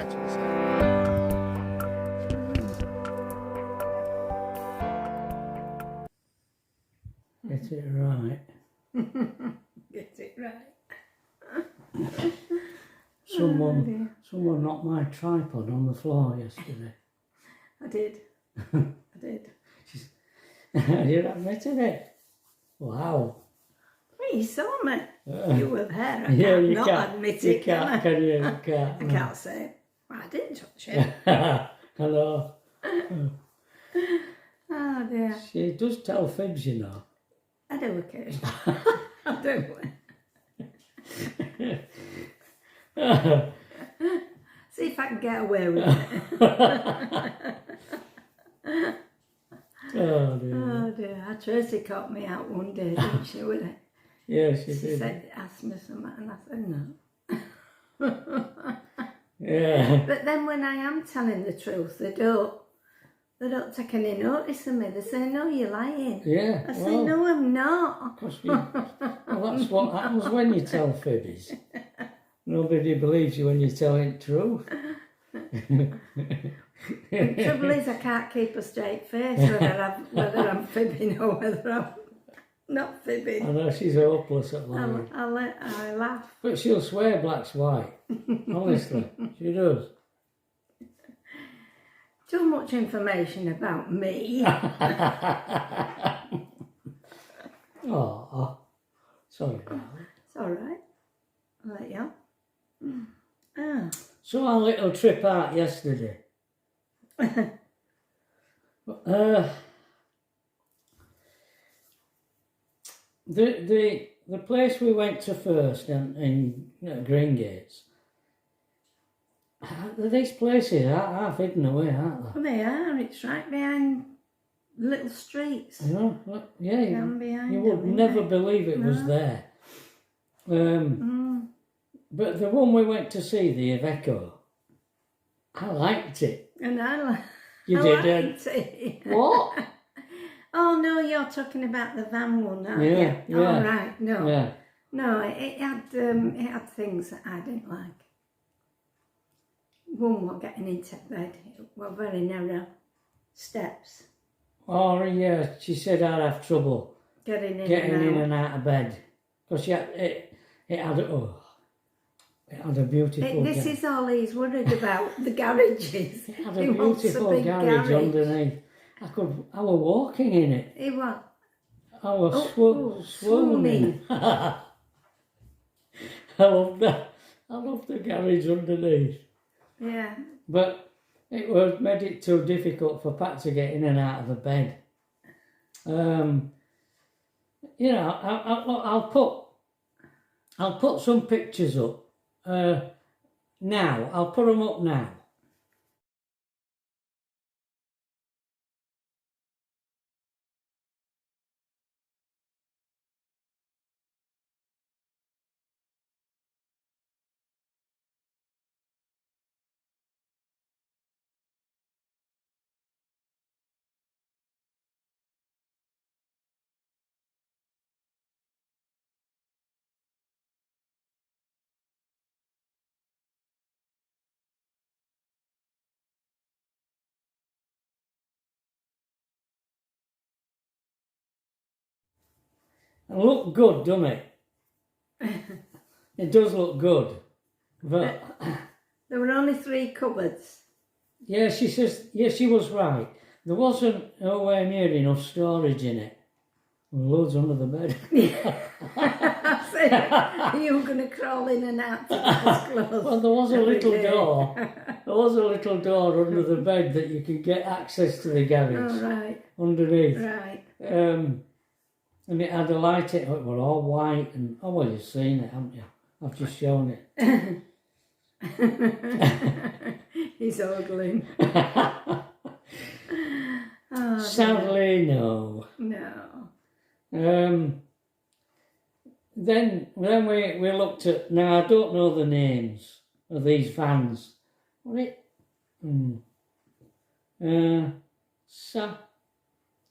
exactly the same. Get it right. Get it right. Someone knocked my tripod on the floor yesterday. I did. I did. You admitted it? Wow. Well, you saw me. You were there. I Yeah, can't you not can't. admit You it, can't, can I? can you? You can't. I can't say, well, I didn't touch it. Hello. Oh dear. She does tell fibs, you know. I do occasionally. I do. See if I can get away with it. Oh dear. Oh dear. Tracy caught me out one day, didn't she, with it? Yeah, she She did. said, asked me something, and I said no. Yeah. But then when I am telling the truth, they don't take any notice of me. They say, no, you're lying. Yeah. I say, no, I'm not. Well, that's what happens when you tell fibs. Nobody believes you when you tell it truth. The trouble is, I can't keep a straight face whether I'm fibbing or whether I'm not fibbing. I know she's hopeless at lying. I laugh. But she'll swear black's white. Honestly, she does. Too much information about me. Oh, sorry, darling. It's all right. I'll let you. Oh. So our little trip out yesterday. The place we went to first in Green Gates. These places are half hidden away, aren't they? Well, they are. It's right behind little streets. You know, yeah, you would them, never isn't it? believe it was there. But the one we went to see, the Iveco, I liked it. And I You didn't? liked it. What? Oh no, you're talking about the van one, aren't you? Yeah. Oh right, no. Yeah. No, it had things that I didn't like. One was getting into bed. It was very narrow steps. Oh yeah, she said I'd have trouble Getting in and out of bed because it had a beautiful. This is all he's worried about, the garages. It had a He wants beautiful big garage underneath. I was walking in it. He was. I was swooning. I love that. I love the garage underneath. Yeah. But it was made it too difficult for Pat to get in and out of the bed. You know, I'll put some pictures up now. I'll put them up now. It look good, doesn't it? It does look good. But There were only 3 cupboards. yeah, she says, yeah, she was right. There wasn't nowhere near enough storage in it. Loads under the bed. I said, you were going to crawl in and out to get us clothes. Well, there was a little day. door. There was a little door under the bed that you could get access to the garage. Oh, right. Underneath. Right. And it had a light in it. It was all white. And oh, well, you've seen it, haven't you? I've just shown it. He's ogling. Oh, Sadly, no. no. Then we looked at. Now I don't know the names of these vans. What it?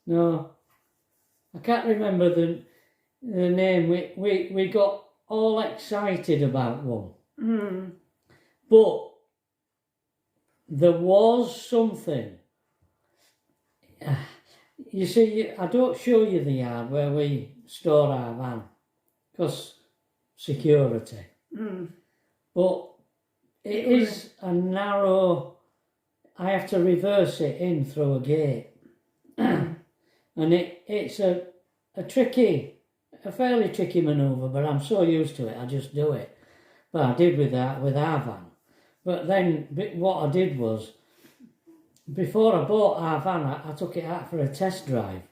No, I can't remember the name. We got all excited about one, but there was something. You see, I don't show you the yard where we store our van, because security. But it is a narrow, I have to reverse it in through a gate. And it's a fairly tricky manoeuvre, but I'm so used to it, I just do it. But I did with our van. But then what I did was, before I bought our van, I took it out for a test drive.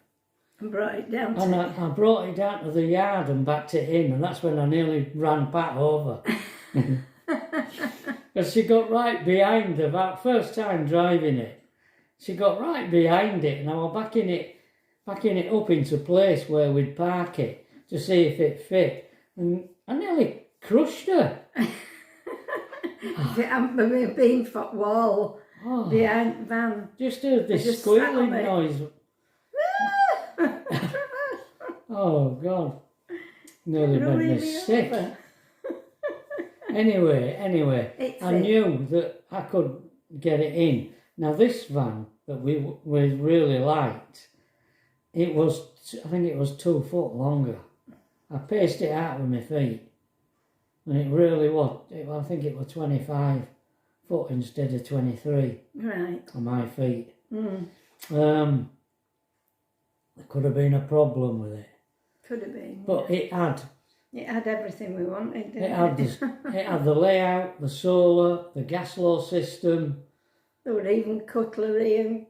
And brought it down to And I brought it down to the yard and backed it in, and that's when I nearly ran Pat over. Because she got right behind her, about first time driving it. She got right behind it, and I was backing it up into place where we'd park it to see if it fit. And I nearly crushed her. If it hadn't been for the wall behind the van. Just heard this squealing noise. Oh, God. Nearly made me sick. Anyway, I knew that I could get it in. Now, this van that we really liked, I think it was 2 foot longer. I paced it out with my feet. And it really was. I think it was 25 foot instead of 23. Right. On my feet. There could have been a problem with it. Could have been. But it had everything we wanted, didn't it had the layout, the solar, the gas law system. There were even cutlery and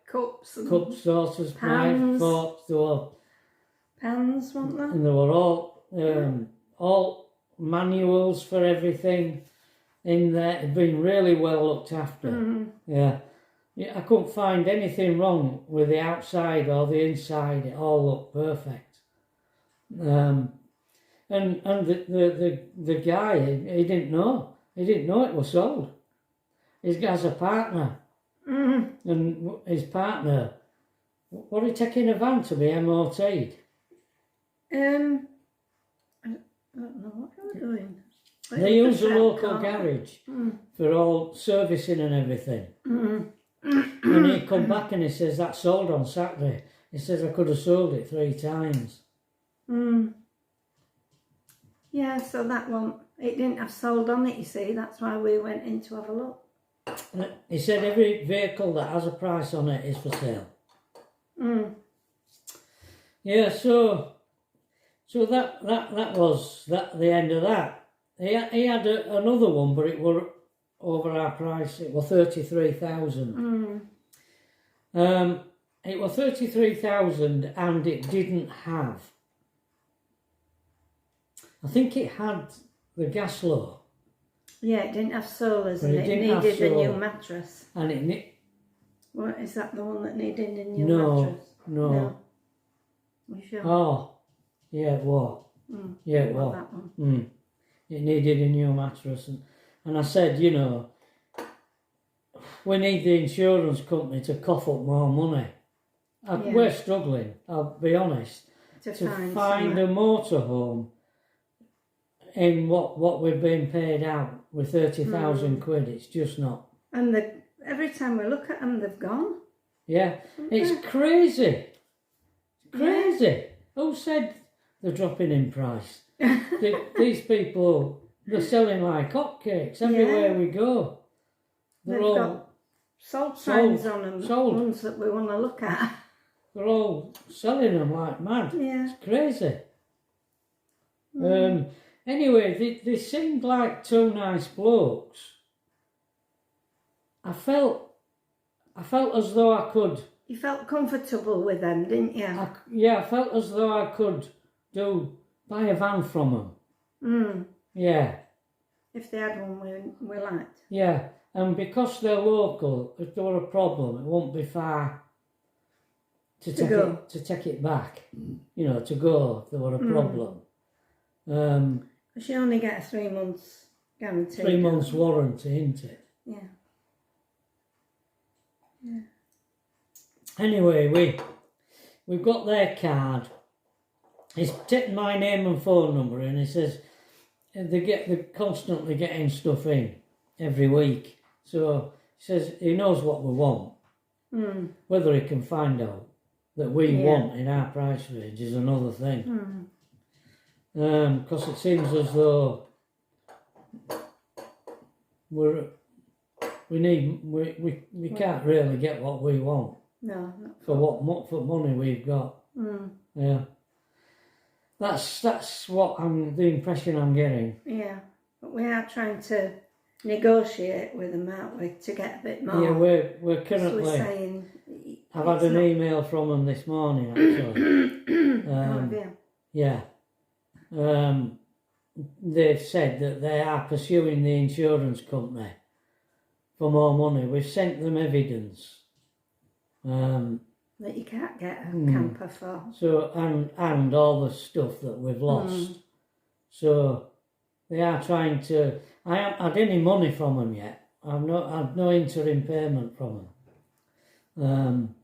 cups, saucers, pans. knives, forks. There were pans, weren't there? And they were all manuals for everything in there. It'd been really well looked after. Yeah, I couldn't find anything wrong with the outside or the inside. It all looked perfect. And the guy, he didn't know. He didn't know it was sold. He's got a partner. And his partner, what are you taking a van to be MOT'd? I don't know what they were doing. They use a local garage for all servicing and everything. And he come back and he says, that sold on Saturday. He says, I could have sold it 3 times. Yeah, so that one, it didn't have sold on it, you see. That's why we went in to have a look. He said every vehicle that has a price on it is for sale. Yeah, so that was the end of that. He had another one, but it were over our price. It was 33,000. It was 33,000, and it didn't have. I think it had the gas law. Yeah, it didn't have solars, and it it needed a new mattress. And What, is that the one that needed a new mattress? No. You sure? Oh, yeah, it was. Yeah, it was. That one. It needed a new mattress, and I said, you know, we need the insurance company to cough up more money. We're struggling, I'll be honest, to find a motorhome in what we've been paid out with 30,000 quid. It's just not. And every time we look at them, they've gone. Yeah, it's crazy. Crazy. Yeah. Who said they're dropping in price? These people, they're selling like hotcakes everywhere we go. They've all got sold signs on them, ones that we want to look at. They're all selling them like mad. Yeah. It's crazy. Anyway, they seemed like 2 nice blokes. I felt as though I could... You felt comfortable with them, didn't you? I felt as though I could buy a van from them. Yeah. If they had one we liked. Yeah, and because they're local, if there were a problem, it won't be far to take it back. You know, to go if there were a problem. Because you only get a 3 months guarantee. 3 months warranty, isn't it? Yeah. Anyway, we've got their card. He's taken my name and phone number, and he says they're constantly getting stuff in every week. So he says he knows what we want. Whether he can find out that we want in our price range is another thing. Because it seems as though we can't really get what we want. No. For money we've got. Yeah. That's what the impression I'm getting. Yeah, but we are trying to negotiate with them, aren't we, to get a bit more. Yeah, we're currently. We're saying I've had an email from them this morning actually. Yeah. They've said that they are pursuing the insurance company for more money. We've sent them evidence. That you can't get a camper for. So and all the stuff that we've lost. So they are trying to. I haven't had any money from them yet. I've not had no interim payment from them.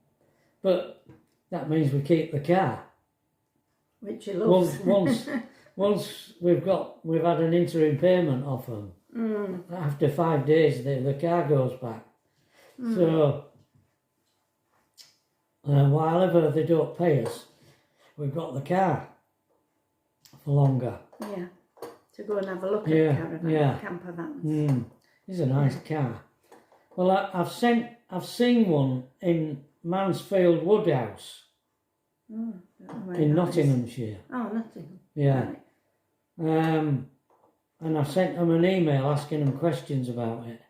But that means we keep the car. Which you love. Once we've had an interim payment off them. After 5 days, the car goes back. So. While ever they don't pay us, we've got the car for longer. Yeah, to go and have a look at camper vans. It's a nice car. Well, I've seen one in Mansfield Woodhouse in Nottinghamshire. Oh, Nottingham. Yeah. Right. And I've sent them an email asking them questions about it.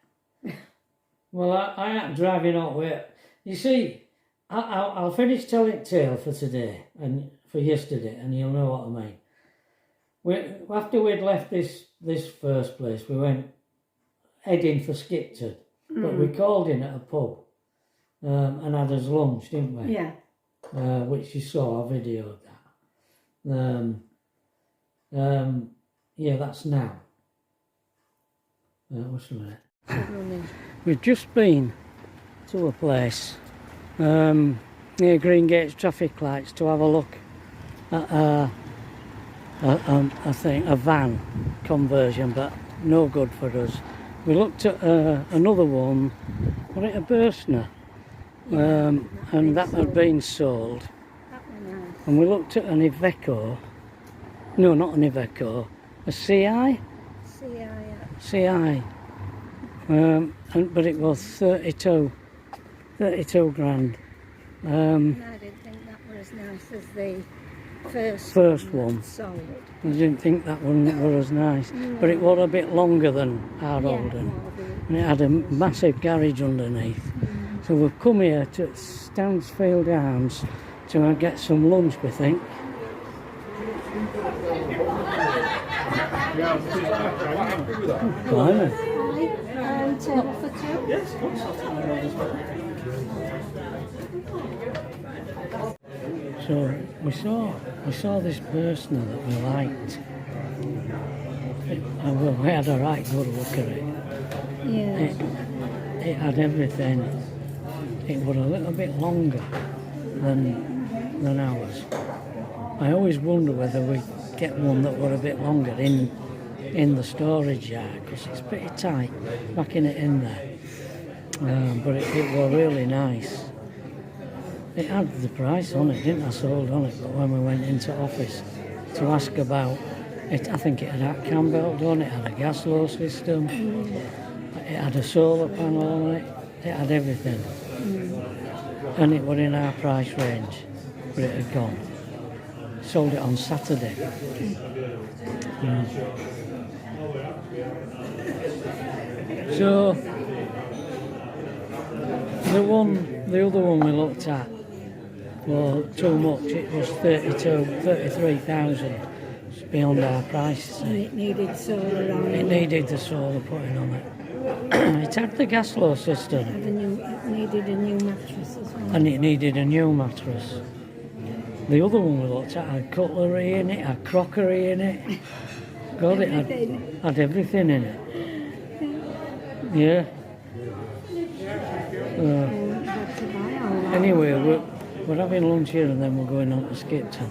Well, I am driving out with. You see. I'll finish telling tale for today and for yesterday, and you'll know what I mean. After we'd left this first place, we went heading for Skipton, but we called in at a pub and had us lunch, didn't we? Yeah. Which you saw, I videoed that. Yeah, that's now. What's the minute? We've just been to a place. Near Greengate's traffic lights to have a look at I think a van conversion, but no good for us. We looked at another one, was it a Bursner? And that had been sold. And we looked at an Iveco, no, not an Iveco, a CI? CI. But it was 32 grand. I didn't think that were as nice as the first one sold. I didn't think that one was as nice, but it was a bit longer than our old one, and it had a massive garage underneath. So we've come here to Stansfield Arms to get some lunch, we think. Blimey. Table for two? Yes, of course. So we saw this Bursner that we liked. We had a right good look at it. Yeah. It had everything. It was a little bit longer than ours. I always wonder whether we get one that were a bit longer in the storage yard, because it's pretty tight packing it in there. But it was really nice. It had the price on it, didn't I? Sold on it, but when we went into office to ask about it, I think it had cam belt on it, had a gas low system, it had a solar panel on it, it had everything. And it was in our price range, but it had gone. Sold it on Saturday. So the other one we looked at, well, too much. It was 33,000. It's beyond our price. And it needed solar on it. It needed the solar putting on it. It had the gas flow system. It needed a new mattress as well. And it needed a new mattress. The other one we looked at had cutlery in it, had crockery in it. God, it had everything in it. Yeah. Anyway, we're having lunch here and then we're going on to Skipton.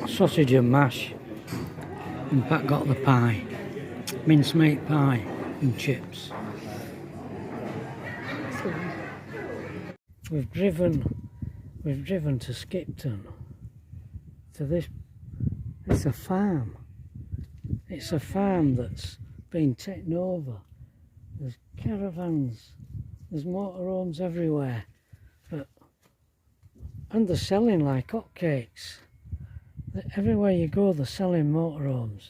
sausage and mash. And Pat got the pie, mincemeat pie and chips. We've driven to Skipton. To this, it's a farm. It's a farm that's been taken over. There's caravans, there's motorhomes everywhere, and they're selling like hotcakes. Everywhere you go, they're selling motorhomes.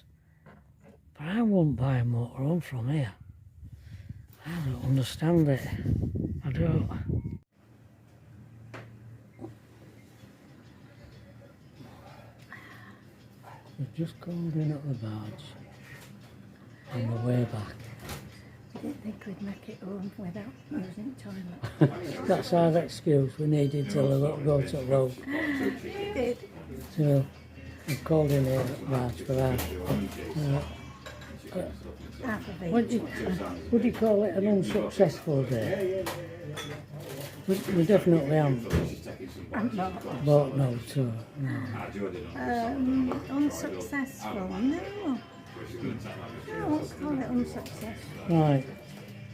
But I wouldn't buy a motorhome from here. I don't understand it. I don't. We've just called in at the barge on the way back. I didn't think we'd make it home without using toilet. That's our excuse. We needed to go to the road. We did. So we've called in here at the barge for that. Half of each. Would you call it an unsuccessful day? We definitely haven't I'm not. bought no tour. No. Unsuccessful. No. I won't call it unsuccessful. Right,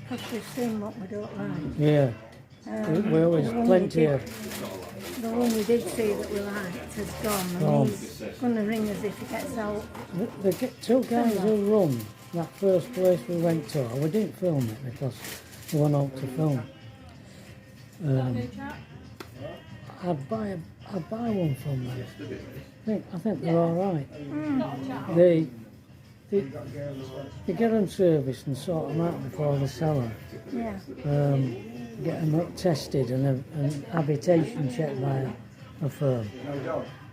Because we've seen what we don't like. yeah. We always the one plenty we of. The one we did see that we liked has gone, and Gone. he's going to ring us if he gets out. The two guys who run that first place we went to, we didn't film it because we went out to film. I'd buy one from them. I think they're all right. They get them serviced and sort them out before they sell them. Yeah. Get them tested and an habitation checked by a firm.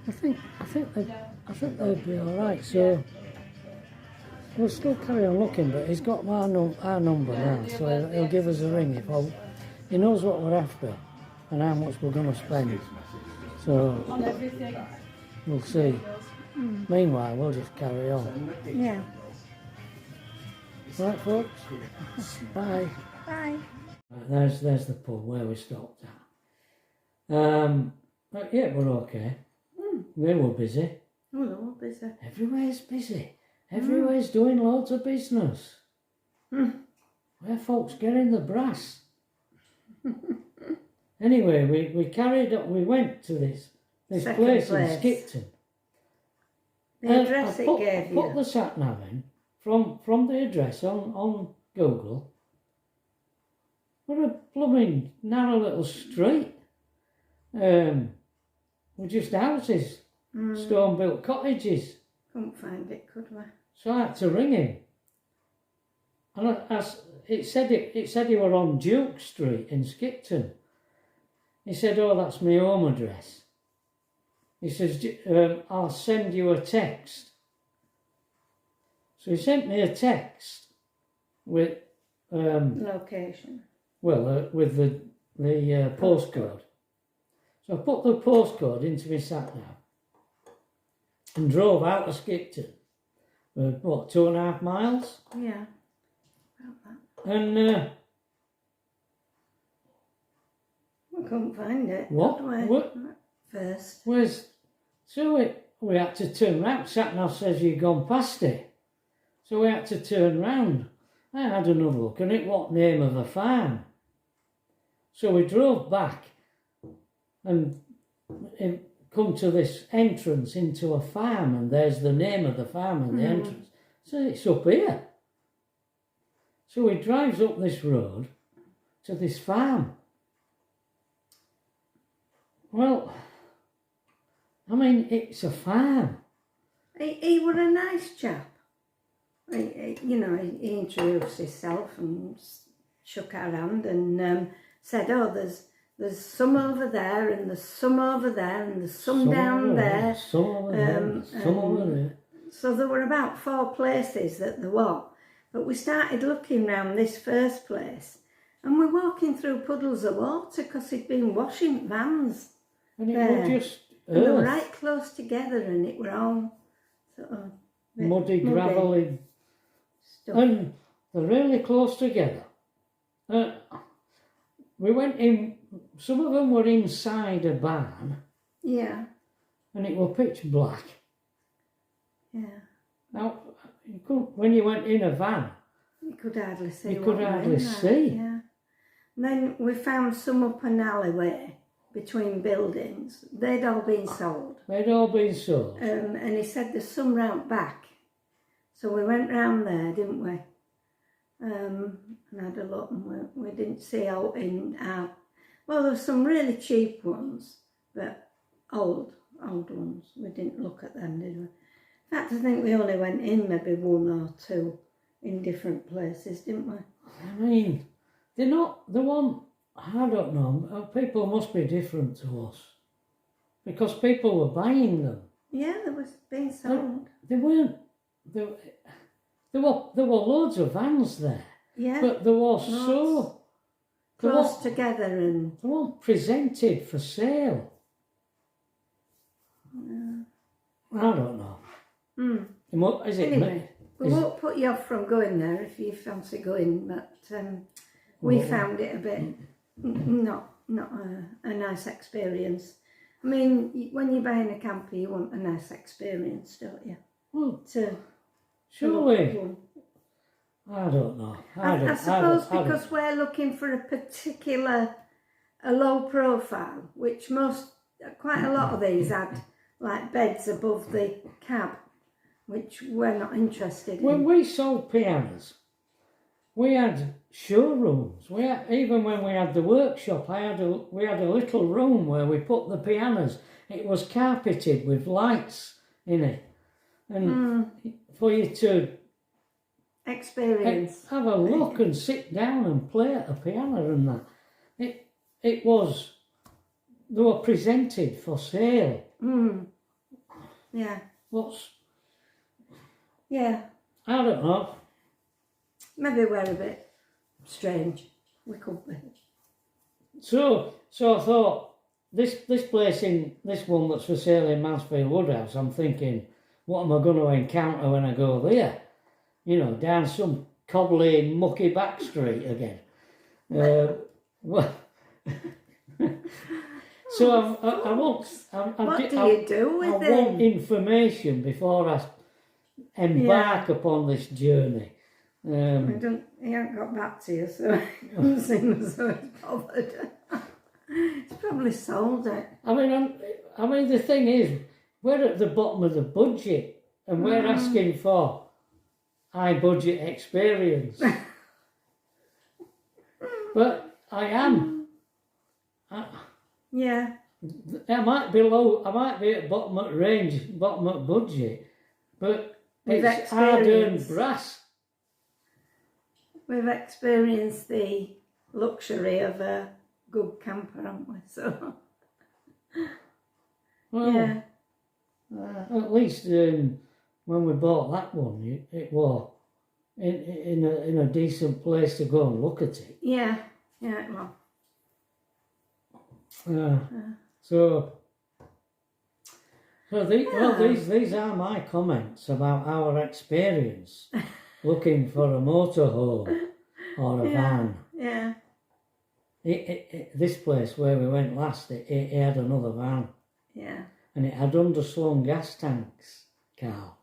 I think they'd be all right. So we'll still carry on looking, but he's got our number now, so he'll give us a ring if he knows what we're after and how much we're going to spend. So we'll see. Meanwhile, we'll just carry on. Yeah. Right, folks. Bye. Bye. Right, there's the pub where we stopped at. But yeah, we're okay. We were busy. Oh, they're all busy. Everywhere's busy. Everywhere's doing loads of business. Where folks getting the brass. Anyway, we carried up. We went to this Second place in place. Skipton. The address it gave Put you. the sat nav in from the address on Google. What a blooming narrow little street. With just houses, stone built cottages. Couldn't find it, could we? So I had to ring him. And it said he were on Duke Street in Skipton. He said, "Oh, that's my home address." He says, "I'll send you a text." So he sent me a text with Location. with the postcode. So I put the postcode into my sat nav and drove out of Skipton. What, 2.5 miles? Yeah. About that. And We couldn't find it. What? Could we? What? First. so we had to turn round. Sat nav says you've gone past it. So we had to turn round. I had another look and it what name of a farm. So we drove back and come to this entrance into a farm, and there's the name of the farm and the entrance. So it's up here. So he drives up this road to this farm. Well, I mean, it's a farm. He were a nice chap. He introduced himself and shook our hand and said, "Oh, there's some over there, and there's some over there, and there's some down there. Some over there, some over there." So there were about 4 places that there were. But we started looking round this first place, and we're walking through puddles of water because he'd been washing vans. And it there. was just And they were earth, right close together, and it were all sort of bit muddy, gravelly, stuff. and they're really close together. We went in, some of them were inside a barn, Yeah. and it were pitch black. Yeah. Now, you couldn't, when you went in a van, You could hardly see. you could what were hardly in there, see. Yeah. And then we found some up an alleyway between buildings. They'd all been sold. They'd all been sold. And he said there's some round back. So we went round there, didn't we? And had a look, and we didn't see out in our... Well, there were some really cheap ones, but old ones. We didn't look at them, did we? In fact, I think we only went in maybe one or two in different places, didn't we? I mean, they're not the one. I don't know. People must be different to us because people were buying them. Yeah, there was being sold. They weren't. There were loads of vans there. Yeah, but there was so close together, and they weren't presented for sale. I don't know. Is it? Anyway, we won't put you off from going there if you fancy going, but we found it a bit not a nice experience. I mean, when you're buying a camper, you want a nice experience, don't you? Well, To surely. I don't know. I suppose because we're looking for a particular, a low profile, which quite a lot of these had like beds above the cab, which we're not interested in. When we sold pianos, we had showrooms. Even when we had the workshop, we had a little room where we put the pianos. It was carpeted with lights in it, and for you to experience, have a look and sit down and play at a piano and that. They were presented for sale. Yeah. I don't know. Maybe we're a bit strange. We could be. So I thought this place in this one that's for sale in Mansfield Woodhouse. I'm thinking, what am I going to encounter when I go there? You know, down some cobbly, mucky back street again. So I want. What do you do with I want information before I embark upon this journey. He hasn't got back to you, so it doesn't seem as though he's bothered. He's probably sold it. I mean, the thing is, we're at the bottom of the budget, and we're asking for high budget experience. But I am. Yeah. I might be low. I might be at bottom of range, bottom of budget, but it's hard-earned brass. We've experienced the luxury of a good camper, haven't we? So, Well, yeah. At least when we bought that one, it was in a decent place to go and look at it. Yeah, well. So these are my comments about our experience looking for a motorhome or a van. Yeah. This place where we went last, it had another van. Yeah. And it had underslung gas tanks, Carl.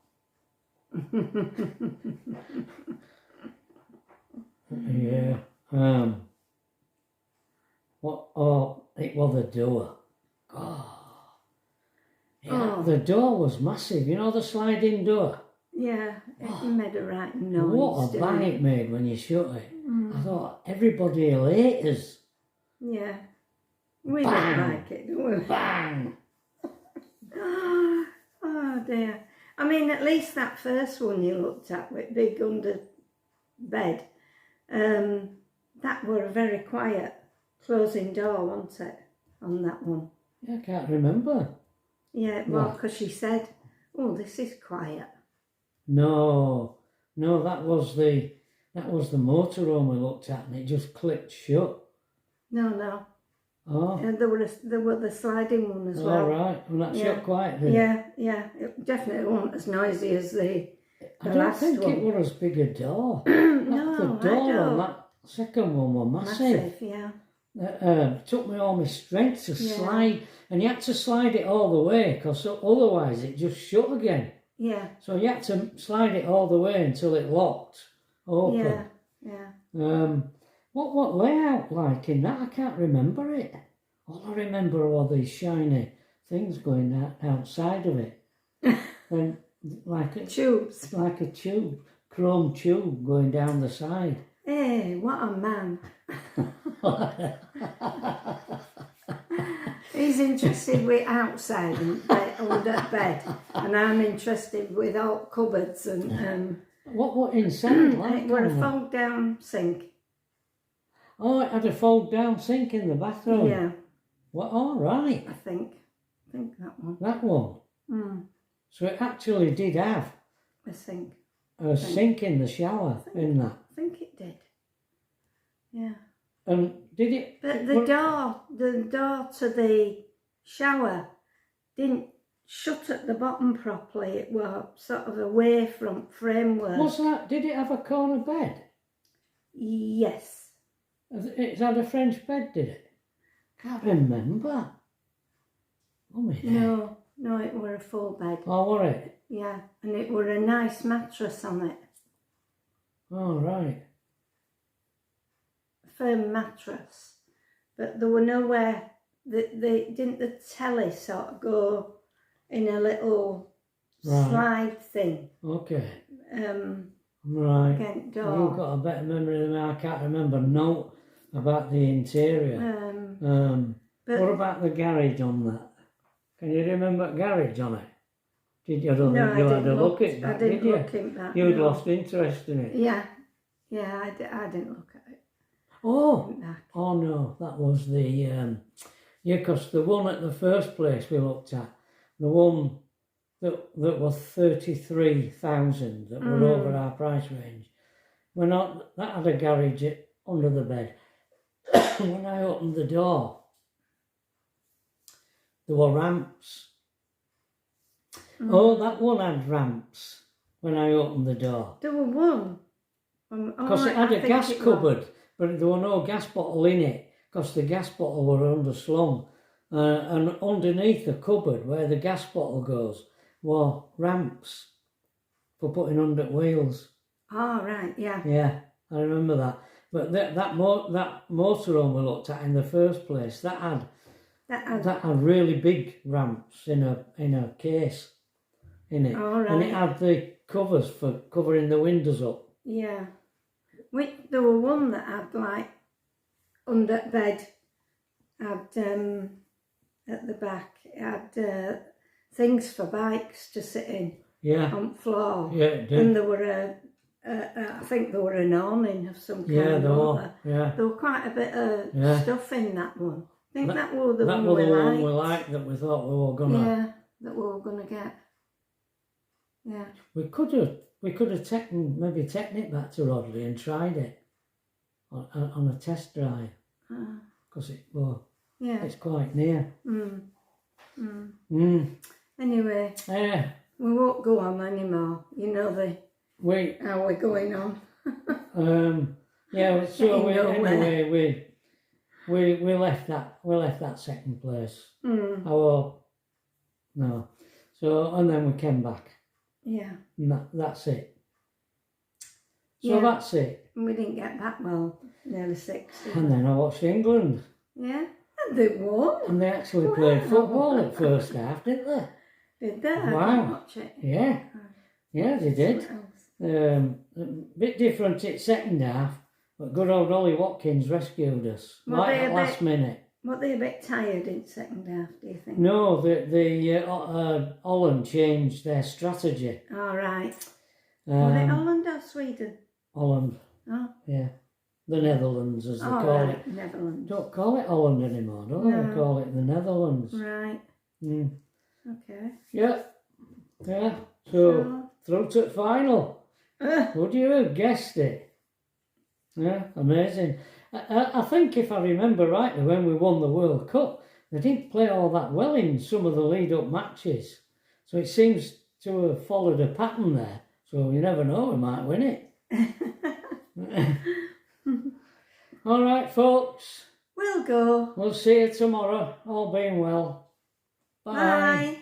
Yeah. It was the door. The door was massive. You know the sliding door? Yeah, it made a right noise. What a bang it made when you shut it. I thought, everybody will hate us. Yeah. We don't like it, do we? Bang! Oh dear. I mean, at least that first one you looked at with big under bed, that were a very quiet closing door, wasn't it, on that one? Yeah, I can't remember. Yeah, well, because she said, oh, this is quiet. No, that was the motorhome we looked at, and it just clicked shut. No. Oh. And there were the sliding one as well. All right, and that shut quietly. Yeah. It definitely wasn't as noisy as the I don't last think one. it was as big a door. No, the door I on don't. that second one was massive. Yeah. Took me all my strength to slide, and you had to slide it all the way, because otherwise it just shut again. Yeah. So you had to slide it all the way until it locked open. Yeah. Yeah. What layout like in that? I can't remember it. All I remember are all these shiny things going outside of it. And like a Tubes. like a tube, chrome tube going down the side. Hey, what a man. He's interested with outside and under bed, and I'm interested with all cupboards and What inside like? it were a on that? fold down sink. Oh, it had a fold down sink in the bathroom. Yeah, Well, all right. I think that one. That one. Mm, So it actually did have a sink. a sink in the shower in that. I think it did. Yeah. And did it? But the door to the shower didn't shut at the bottom properly. It was sort of away from framework. What's that? Did it have a corner bed? Yes. It had a French bed, did it? Can't remember. Oh, my No, it were a full bed. Oh, were it? Yeah, and it were a nice mattress on it. Oh, right. Firm mattress. But there were nowhere, didn't the telly sort of go in a little slide thing? Okay. Right. You've got a better memory than me. I can't remember no about the interior. What about the garage on that? Can you remember the garage on it? Did you? I don't think you had a look at that, did you? You'd lost interest in it. Yeah, I didn't look at it. Oh no, that was the because the one at the first place we looked at, the one that was 33,000 that were over our price range. That had a garage under the bed. When I opened the door, there were ramps. Oh, that one had ramps when I opened the door. There were one. Because it had a gas cupboard, but there were no gas bottle in it, because the gas bottle were underslung. And underneath the cupboard, where the gas bottle goes, were ramps for putting under wheels. Oh, right, yeah. Yeah, I remember that. But that motorhome we looked at in the first place, that had really big ramps in a case in it. Oh, right. And it had the covers for covering the windows up. Yeah. There were one that had like under bed, had at the back, it had things for bikes to sit in. Yeah. On the floor. Yeah, it did. And there were I think there were an awning of some kind. Yeah, there were. Yeah. There were quite a bit of stuff in that one. I think that was the one we liked. That we thought we were gonna. Yeah, that we were gonna get. Yeah. We could have taken it back to Rodley and tried it on a test drive, because it's quite near. Anyway, we won't go on anymore. You know how we're going on. Yeah. So we left that second place. No. So and then we came back. Yeah. And that's it. So that's it. We didn't get back nearly 6. And then I watched England. Yeah. And they won. And they actually played football at first half, didn't they? Did they? Wow. I didn't watch it. Yeah. Yeah, they did. A bit different at second half, but good old Ollie Watkins rescued us at last minute. Were they a bit tired in second half, do you think? No, Holland changed their strategy. All right. Was it Holland or Sweden? Holland. Oh. Yeah. The Netherlands, as they call it. Netherlands. Don't call it Holland anymore, They call it the Netherlands. Right. Okay. Yeah. Yeah. So, through to the final. Would you have guessed it? Yeah, amazing. I think if I remember rightly, when we won the World Cup, they didn't play all that well in some of the lead-up matches. So it seems to have followed a pattern there. So you never know, we might win it. All right, folks. We'll go. We'll see you tomorrow, all being well. Bye. Bye.